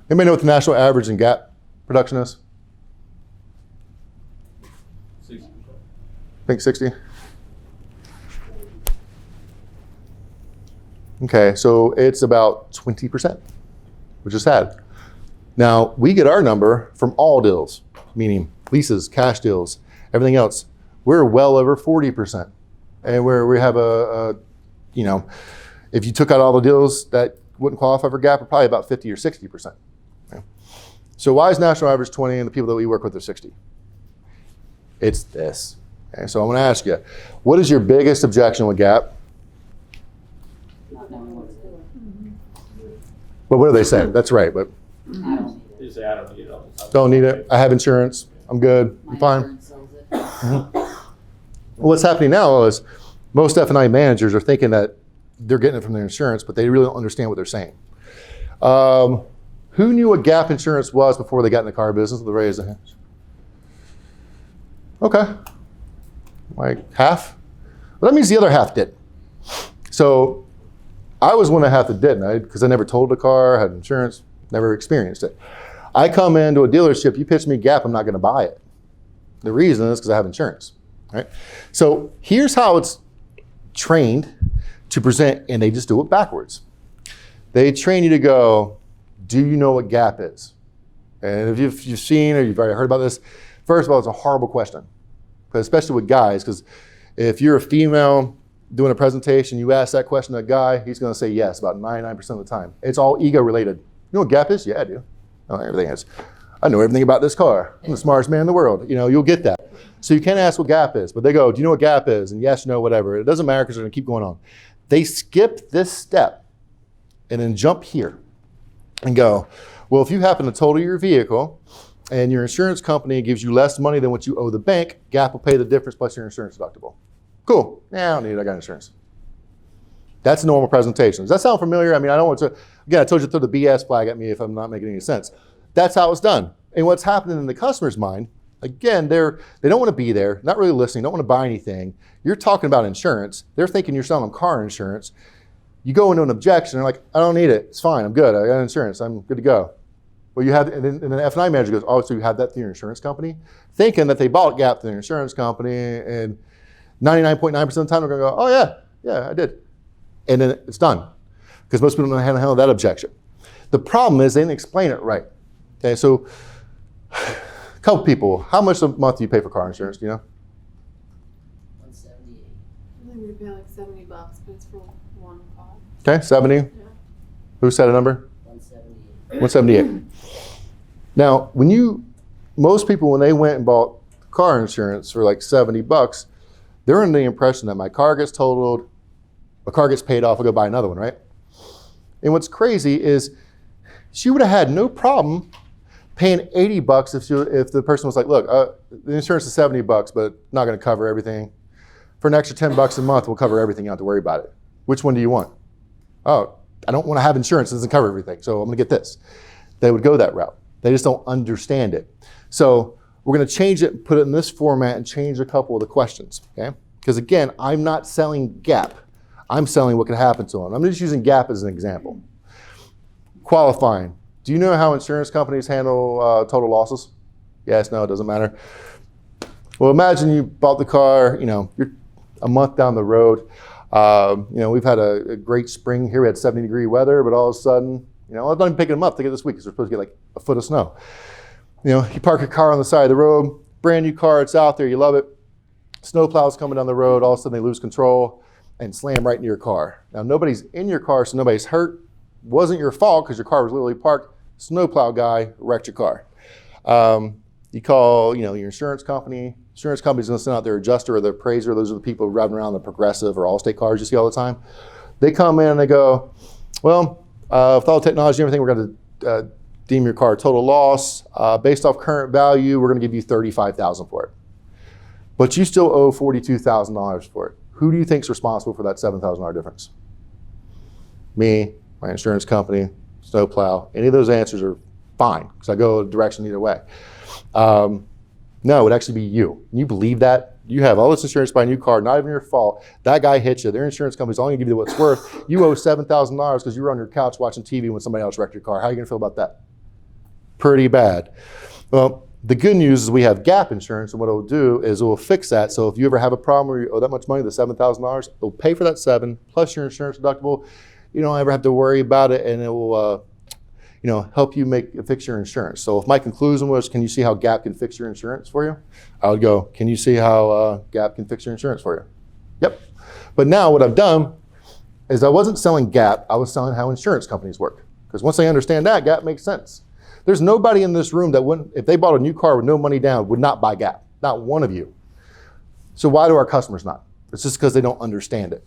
Anybody know what the national average in gap production is? 60%. I think 60. Okay, so it's about 20%, which is sad. Now, we get our number from all deals, meaning leases, cash deals, everything else. We're well over 40%. And where we have if you took out all the deals that wouldn't qualify for gap, we're probably about 50 or 60%. Okay. So why is national average 20 and the people that we work with are 60? It's this. Okay, so I'm going to ask you, what is your biggest objection with gap? Well, what do they say? That's right, but You say I don't need it. don't need it. I have insurance. I'm good. I'm fine. What's happening now is most F&I managers are thinking that they're getting it from their insurance, but they really don't understand what they're saying. Who knew what gap insurance was before they got in the car business? They raised their hands. Okay. Like half? Well, that means the other half didn't. So I was one of the half that didn't, because I never totaled a car, had insurance, never experienced it. I come into a dealership, you pitch me gap, I'm not going to buy it. The reason is because I have insurance. Right? So here's how it's trained to present, and they just do it backwards. They train you to go, do you know what gap is? And if you've seen or you've already heard about this, first of all, it's a horrible question, but especially with guys, because if you're a female doing a presentation, you ask that question to a guy, he's going to say yes about 99% of the time. It's all ego related. You know what gap is? Yeah, I do. I know everything is. I know everything about this car. I'm the smartest man in the world. You'll get that. So you can't ask what gap is, but they go, do you know what gap is? And yes, no, whatever. It doesn't matter because they're going to keep going on. They skip this step and then jump here and go, well, if you happen to total your vehicle and your insurance company gives you less money than what you owe the bank, gap will pay the difference plus your insurance deductible. Cool. Yeah, I don't need it. I got insurance. That's a normal presentation. Does that sound familiar? I mean, I don't want to, again, I told you to throw the BS flag at me if I'm not making any sense. That's how it's done. And what's happening in the customer's mind, again, they don't want to be there, not really listening, don't want to buy anything. You're talking about insurance. They're thinking you're selling them car insurance. You go into an objection, they're like, I don't need it. It's fine. I'm good. I got insurance. I'm good to go. Well, you have, and then the F&I manager goes, oh, so you have that through your insurance company? Thinking that they bought gap through their insurance company, and 99.9% of the time they're going to go, oh, yeah, I did. And then it's done. Because most people don't know how to handle that objection. The problem is they didn't explain it right. Okay, so a couple people, how much a month do you pay for car insurance, do you know? $178. I think we pay like $70, but it's for one car. Okay, 70. Yeah. Who said a number? 178. 178. Now, most people, when they went and bought car insurance for like $70, they're under the impression that my car gets totaled, my car gets paid off, I'll go buy another one, right? And what's crazy is she would have had no problem paying $80 if the person was like, look, the insurance is $70, but not going to cover everything. For an extra $10 a month, we'll cover everything. You don't have to worry about it. Which one do you want? Oh, I don't want to have insurance that doesn't cover everything, so I'm going to get this. They would go that route. They just don't understand it. So we're going to change it and put it in this format and change a couple of the questions, okay? Because again, I'm not selling gap. I'm selling what could happen to them. I'm just using gap as an example. Qualifying. Do you know how insurance companies handle total losses? Yes, no, it doesn't matter. Well, imagine you bought the car, you're a month down the road. We've had a great spring here. We had 70-degree weather, but all of a sudden, I'm not even picking them up to get this week because we're supposed to get like a foot of snow. You park your car on the side of the road, brand new car, it's out there, you love it. Snow plows coming down the road, all of a sudden they lose control and slam right into your car. Now, nobody's in your car, so nobody's hurt. Wasn't your fault because your car was literally parked. Snowplow guy wrecked your car. You call, your insurance company. Insurance company's going to send out their adjuster or their appraiser. Those are the people driving around the Progressive or Allstate cars you see all the time. They come in and they go, well, with all the technology and everything, we're going to deem your car a total loss. Based off current value, we're going to give you $35,000 for it. But you still owe $42,000 for it. Who do you think is responsible for that $7,000 difference? Me, my insurance company, snowplow. Any of those answers are fine because I go a direction either way. No, it would actually be you. Can you believe that? You have all this insurance to buy a new car, not even your fault. That guy hit you. Their insurance company's only going to give you what it's worth. You owe $7,000 because you were on your couch watching TV when somebody else wrecked your car. How are you going to feel about that? pretty bad. Well, the good news is we have gap insurance, and what it will do is it will fix that. So if you ever have a problem where you owe that much money, the $7,000, it will pay for that $7,000 plus your insurance deductible. You don't ever have to worry about it, and it will help you fix your insurance. So if my conclusion was, can you see how gap can fix your insurance for you? I would go, can you see how gap can fix your insurance for you? Yep. But now what I've done is I wasn't selling gap, I was selling how insurance companies work. Because once they understand that, gap makes sense. There's nobody in this room that wouldn't, if they bought a new car with no money down, would not buy gap. Not one of you. So why do our customers not? It's just because they don't understand it.